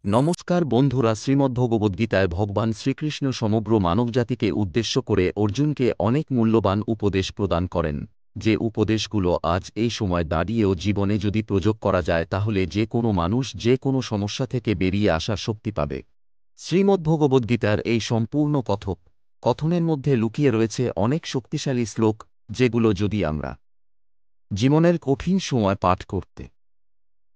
নমস্কার বন্ধুরা, শ্রীমদ্ভগবদ্গীতায় ভগবান শ্রীকৃষ্ণ সমগ্র মানবজাতিকে উদ্দেশ্য করে অর্জুনকে অনেক মূল্যবান উপদেশ প্রদান করেন। যে উপদেশগুলো আজ এই সময় দাঁড়িয়েও জীবনে যদি প্রয়োগ করা যায় তাহলে যে কোনো মানুষ যে কোনো সমস্যা থেকে বেরিয়ে আসার শক্তি পাবে। শ্রীমদ্ভগবদ্গীতার এই সম্পূর্ণ কথনের মধ্যে লুকিয়ে রয়েছে অনেক শক্তিশালী শ্লোক, যেগুলো যদি আমরা জীবনের কঠিন সময় পাঠ করতে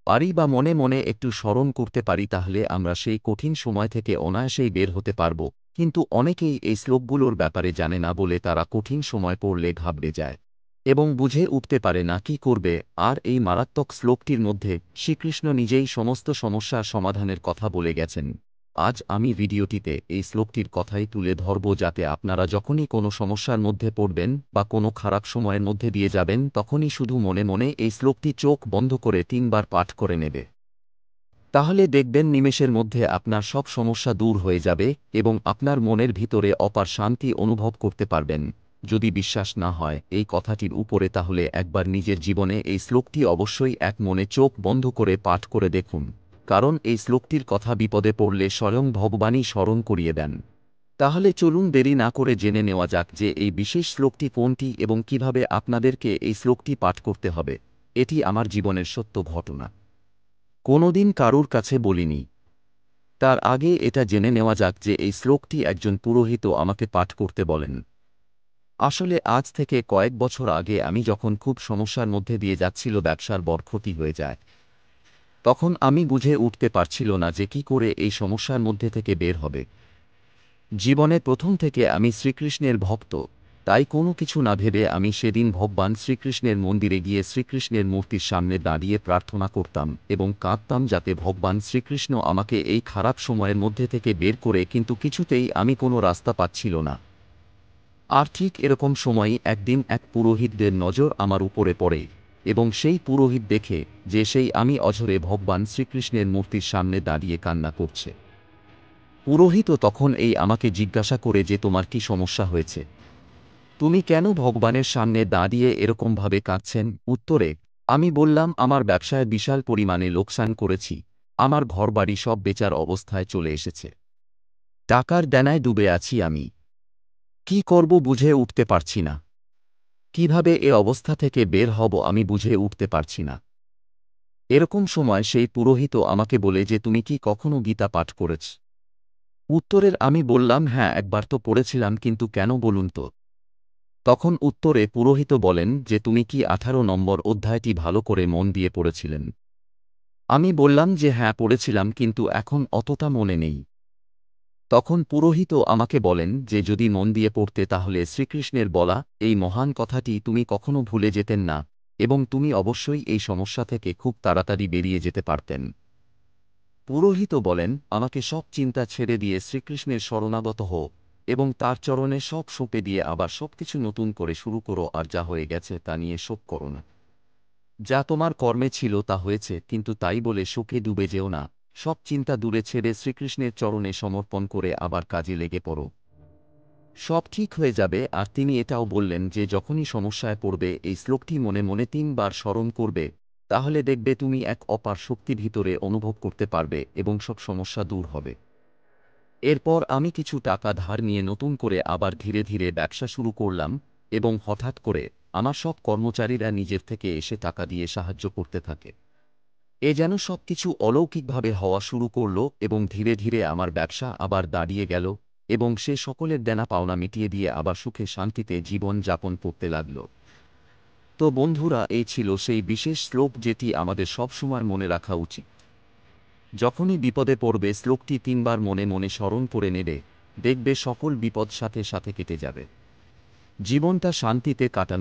পারি বা মনে মনে একটু স্মরণ করতে পারি তাহলে আমরা সেই কঠিন সময় থেকে অনায়াসেই বের হতে পারব। কিন্তু অনেকেই এই শ্লোকগুলোর ব্যাপারে জানে না বলে তারা কঠিন সময় পড়লে ঘাবড়ে যায় এবং বুঝে উঠতে পারে না কি করবে। আর এই মারাত্মক শ্লোকটির মধ্যে শ্রীকৃষ্ণ নিজেই সমস্ত সমস্যার সমাধানের কথা বলে গেছেন। আজ আমি ভিডিওটিতে এই শ্লোকটির কথাই তুলে ধরব, যাতে আপনারা যখনই কোনো সমস্যার মধ্যে পড়বেন বা কোনো খারাপ সময়ের মধ্যে দিয়ে যাবেন তখনই শুধু মনে মনে এই শ্লোকটি চোখ বন্ধ করে ৩ বার পাঠ করে নেবে। তাহলে দেখবেন নিমেষের মধ্যে আপনার সব সমস্যা দূর হয়ে যাবে এবং আপনার মনের ভিতরে অপার শান্তি অনুভব করতে পারবেন। যদি বিশ্বাস না হয় এই কথাটির উপরে, তাহলে একবার নিজের জীবনে এই শ্লোকটি অবশ্যই এক মনে চোখ বন্ধ করে পাঠ করে দেখুন, কারণ এই শ্লোকটির কথা বিপদে পড়লে স্বয়ং ভগবানই স্মরণ করিয়ে দেন। তাহলে চলুন দেরি না করে জেনে নেওয়া যাক যে এই বিশেষ শ্লোকটি কোনটি এবং কিভাবে আপনাদেরকে এই শ্লোকটি পাঠ করতে হবে। এটি আমার জীবনের সত্য ঘটনা, কোনোদিন কারুর কাছে বলিনি। তার আগে এটা জেনে নেওয়া যাক যে এই শ্লোকটি একজন পুরোহিত আমাকে পাঠ করতে বলেন। আসলে আজ থেকে কয়েক বছর আগে আমি যখন খুব সমস্যার মধ্যে দিয়ে যাচ্ছিল, ব্যবসার বড় ক্ষতি হয়ে যায়, তখন আমি বুঝে উঠতে পারছিল না যে কি করে এই সমস্যার মধ্যে থেকে বের হবে। জীবনে প্রথম থেকে আমি শ্রীকৃষ্ণের ভক্ত, তাই কোনো কিছু না ভেবে আমি সেদিন ভগবান শ্রীকৃষ্ণের মন্দিরে গিয়ে শ্রীকৃষ্ণের মূর্তির সামনে দাঁড়িয়ে প্রার্থনা করতাম এবং কাঁদতাম যাতে ভগবান শ্রীকৃষ্ণ আমাকে এই খারাপ সময়ের মধ্যে থেকে বের করে, কিন্তু কিছুতেই আমি কোনো রাস্তা পাচ্ছিল না। আর ঠিক এরকম সময়ই একদিন এক পুরোহিতদের নজর আমার উপরে পড়ে এবং সেই পুরোহিত দেখে যে সেই আমি অঝরে ভগবান শ্রীকৃষ্ণের মূর্তির সামনে দাঁড়িয়ে কান্না করছে। পুরোহিতও তখন এই আমাকে জিজ্ঞাসা করে যে তোমার কি সমস্যা হয়েছে, তুমি কেন ভগবানের সামনে দাঁড়িয়ে এরকমভাবে কাঁদছেন? উত্তরে আমি বললাম, আমার ব্যবসায় বিশাল পরিমাণে লোকসান করেছি, আমার ঘরবাড়ি সব বেচার অবস্থায় চলে এসেছে, টাকার দেনায় ডুবে আছি, আমি কি করব বুঝে উঠতে পারছি না, কিভাবে এ অবস্থা থেকে বের হব আমি বুঝে উঠতে পারছি না। এরকম সময় সেই পুরোহিত আমাকে বলে যে তুমি কি কখনো গীতা পাঠ করেছ? উত্তরের আমি বললাম, হ্যাঁ, একবার তো পড়েছিলাম, কিন্তু কেন বলুন তো। তখন উত্তরে পুরোহিত বলেন যে তুমি কি 18 নম্বর অধ্যায়টি ভালো করে মন দিয়ে পড়েছিলেন? আমি বললাম যে হ্যাঁ পড়েছিলাম, কিন্তু এখন অতটা মনে নেই। তখন পুরোহিত আমাকে বলেন যে যদি মন দিয়ে পড়তে তাহলে শ্রীকৃষ্ণের বলা এই মহান কথাটি তুমি কখনো ভুলে যেতেন না এবং তুমি অবশ্যই এই সমস্যা থেকে খুব তাড়াতাড়ি বেরিয়ে যেতে পারতেন। পুরোহিত বলেন, আমাকে সব চিন্তা ছেড়ে দিয়ে শ্রীকৃষ্ণের শরণাগত হও এবং তার চরণে সব সঁপে দিয়ে আবার সবকিছু নতুন করে শুরু করো, আর যা হয়ে গেছে তা নিয়ে শোক করো না। যা তোমার কর্মে ছিল তা হয়েছে, কিন্তু তাই বলে শোকে ডুবে যেও না। সব চিন্তা দূরে ছেড়ে শ্রীকৃষ্ণের চরণে সমর্পণ করে আবার কাজে লেগে পড়ো, সব ঠিক হয়ে যাবে। আর তিনি এটাও বললেন যে যখনই সমস্যায় পড়বে এই শ্লোকটি মনে মনে 3 বার স্মরণ করবে, তাহলে দেখবে তুমি এক অপার শক্তি ভিতরে অনুভব করতে পারবে এবং সব সমস্যা দূর হবে। এরপর আমি কিছু টাকা ধার নিয়ে নতুন করে আবার ধীরে ধীরে ব্যবসা শুরু করলাম এবং হঠাৎ করে আমার সব কর্মচারীরা নিজের থেকে এসে টাকা দিয়ে সাহায্য করতে থাকে। এ যেন সবকিছু অলৌকিকভাবে হওয়া শুরু করল এবং ধীরে ধীরে আমার ব্যবসা আবার দাঁড়িয়ে গেল এবং সে সকলের দেনা পাওনা মিটিয়ে দিয়ে আবার সুখে শান্তিতে জীবন যাপন করতে লাগল। তো বন্ধুরা, এই ছিল সেই বিশেষ শ্লোক যেটি আমাদের সবসময় মনে রাখা উচিত। যখনই বিপদে পড়বে শ্লোকটি 3 বার মনে মনে স্মরণ করে নেবে, দেখবে সকল বিপদ সাথে সাথে কেটে যাবে, জীবনটা শান্তিতে কাটান।